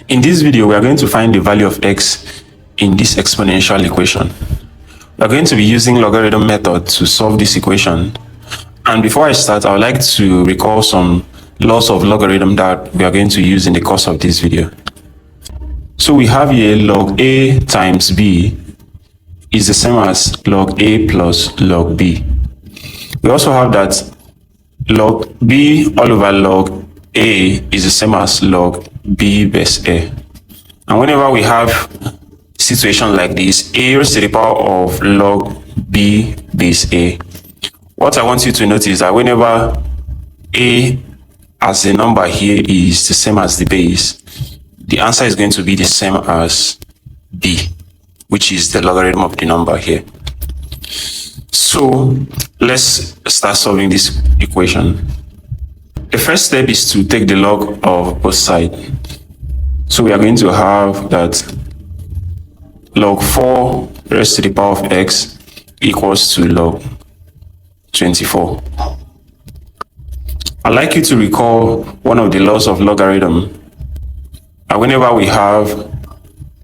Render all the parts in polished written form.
In this video, we are going to find the value of x in this exponential equation. We are going to be using logarithm method to solve this equation. And before I start, I would like to recall some laws of logarithm that we are going to use in the course of this video. So we have here log a times b is the same as log a plus log b. We also have that log b all over log a is the same as log b base a. And whenever we have a situation like this, a raised to the power of log b base a, what I want you to notice is that whenever a as the number here is the same as the base, the answer is going to be the same as b, which is the logarithm of the number here. So let's start solving this equation. The first step is to take the log of both sides. So we are going to have that log 4 raised to the power of x equals to log 24. I'd like you to recall one of the laws of logarithm. And whenever we have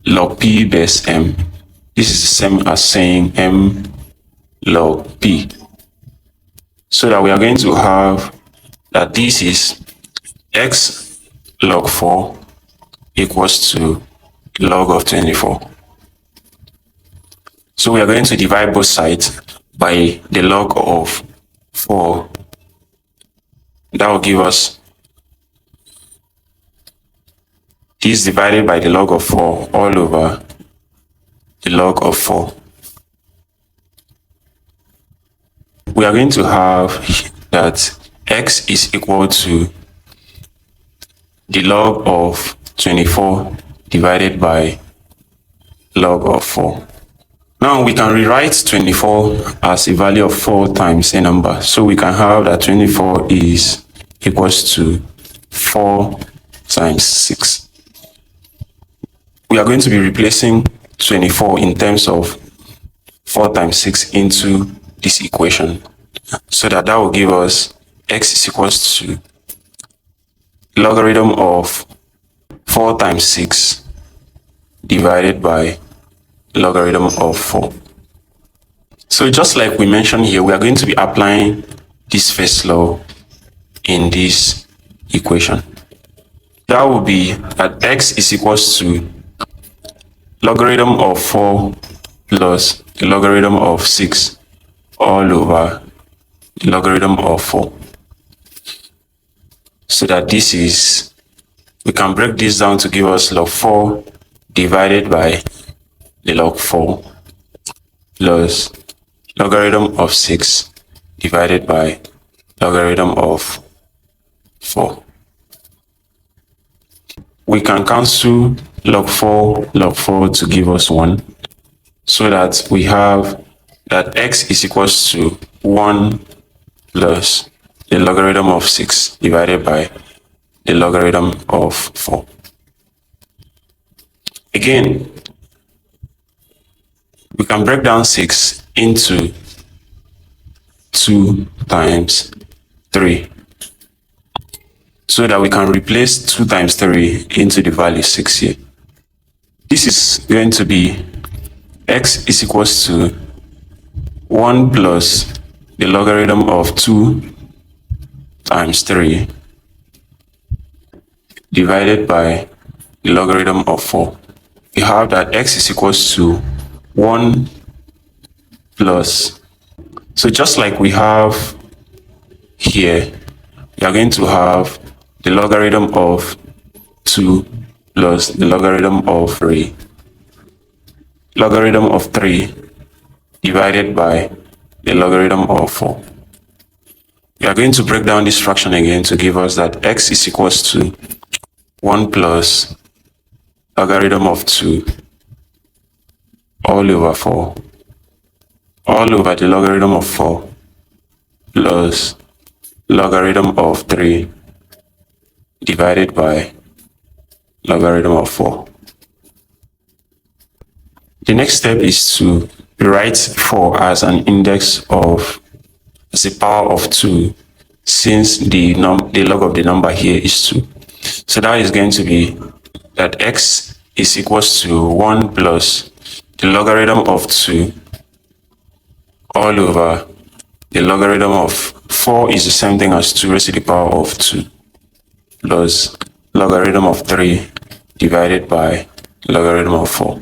log p base m, this is the same as saying m log p. So that we are going to have that this is x log 4 equals to log of 24. So we are going to divide both sides by the log of 4. That will give us this divided by the log of 4 all over the log of 4. We are going to have that x is equal to the log of 24 divided by log of 4. Now we can rewrite 24 as a value of 4 times a number. So we can have that 24 is equals to 4 times 6. We are going to be replacing 24 in terms of 4 times 6 into this equation, so that will give us x is equals to logarithm of 4 times 6 divided by logarithm of 4. So just like we mentioned here, we are going to be applying this first law in this equation. That will be that x is equals to logarithm of 4 plus the logarithm of 6 all over the logarithm of 4. So that this is, we can break this down to give us log 4 divided by the log 4 plus logarithm of 6 divided by logarithm of 4. We can cancel log 4 to give us 1, so that we have that x is equals to 1 plus the logarithm of 6 divided by the logarithm of 4. Again, we can break down 6 into 2 times 3, so that we can replace 2 times 3 into the value 6 here. This is going to be x is equals to 1 plus the logarithm of 2 times 3 divided by the logarithm of 4. We have that x is equals to 1 plus, so just like we have here, we are going to have the logarithm of 2 plus the logarithm of 3, logarithm of 3 divided by the logarithm of 4. We are going to break down this fraction again to give us that x is equals to 1 plus logarithm of 2 all over 4 all over the logarithm of 4 plus logarithm of 3 divided by logarithm of 4. The next step is to write 4 as an index of the power of 2, since the log of the number here is 2. So that is going to be that x is equals to 1 plus the logarithm of 2 all over the logarithm of 4 is the same thing as 2 raised to the power of 2 plus logarithm of 3 divided by logarithm of 4.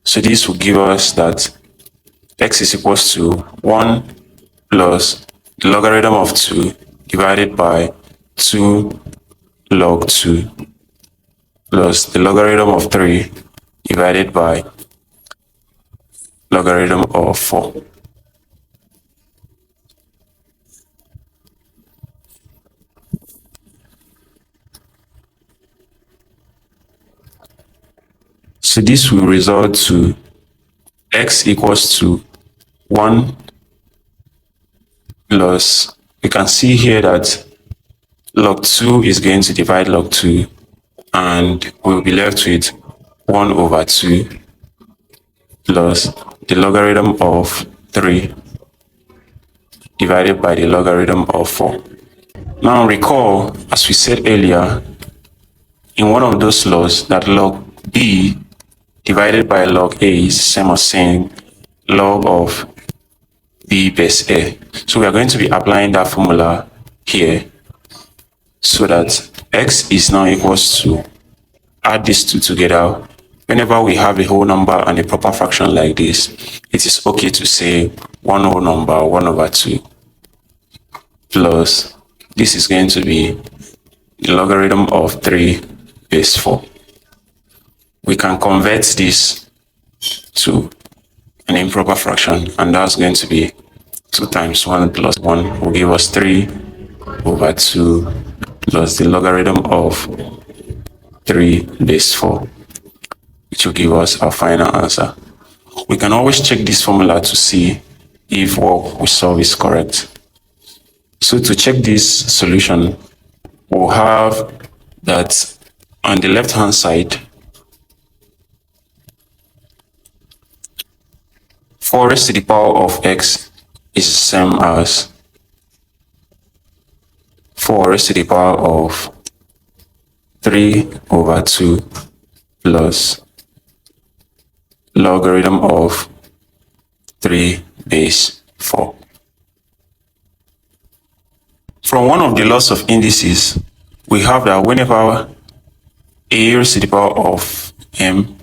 So this will give us that x is equals to 1 plus the logarithm of 2 divided by 2 log 2 plus the logarithm of 3 divided by logarithm of 4. So this will result to x equals to 1 plus, we can see here that log 2 is going to divide log 2 and we'll be left with 1 over 2 plus the logarithm of 3 divided by the logarithm of 4. Now recall, as we said earlier, in one of those laws that log b divided by log a is the same as saying log of b base a. So we are going to be applying that formula here so that x is now equals to, add these two together. Whenever we have a whole number and a proper fraction like this, it is okay to say one whole number 1 over 2 plus this is going to be the logarithm of 3 base 4. We can convert this to an improper fraction, and that's going to be 2 times 1 plus 1 will give us 3 over 2 plus the logarithm of 3 base 4, which will give us our final answer. We can always check this formula to see if what we solve is correct. So to check this solution, we'll have that on the left hand side, 4 raised to the power of x is the same as 4 raised to the power of 3 over 2 plus logarithm of 3 base 4. From one of the laws of indices, we have that whenever a raised to the power of m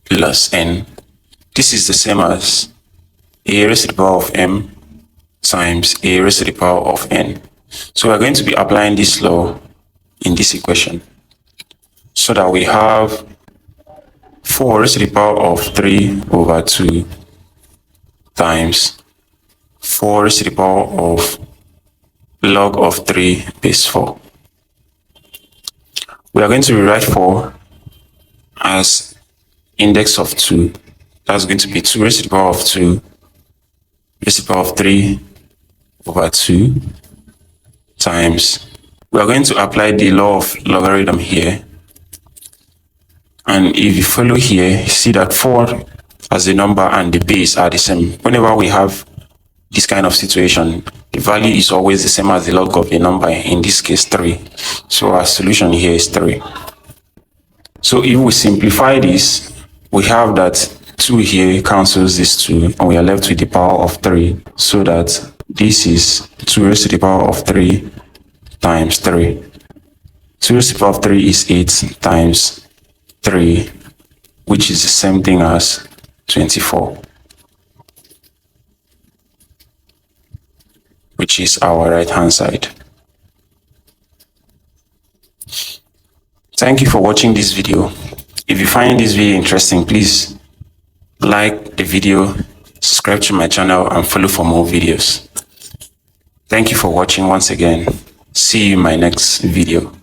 plus n, this is the same as a raised to the power of m times a raised to the power of n. So we're going to be applying this law in this equation so that we have 4 raised to the power of 3 over 2 times 4 raised to the power of log of 3 base 4. We are going to rewrite 4 as index of 2. That's going to be 2 raised to the power of 2 raised to the power of 3 over 2 times, we are going to apply the law of logarithm here. And if you follow here, you see that 4 as the number and the base are the same. Whenever we have this kind of situation, the value is always the same as the log of a number, in this case 3. So our solution here is 3. So if we simplify this, we have that 2 here cancels this 2 and we are left with the power of 3, so that this is 2 raised to the power of 3 times 3. 2 raised to the power of 3 is 8 times 3, which is the same thing as 24, which is our right hand side. Thank you for watching this video. If you find this video interesting, please like the video, subscribe to my channel, and follow for more videos. Thank you for watching once again. See you in my next video.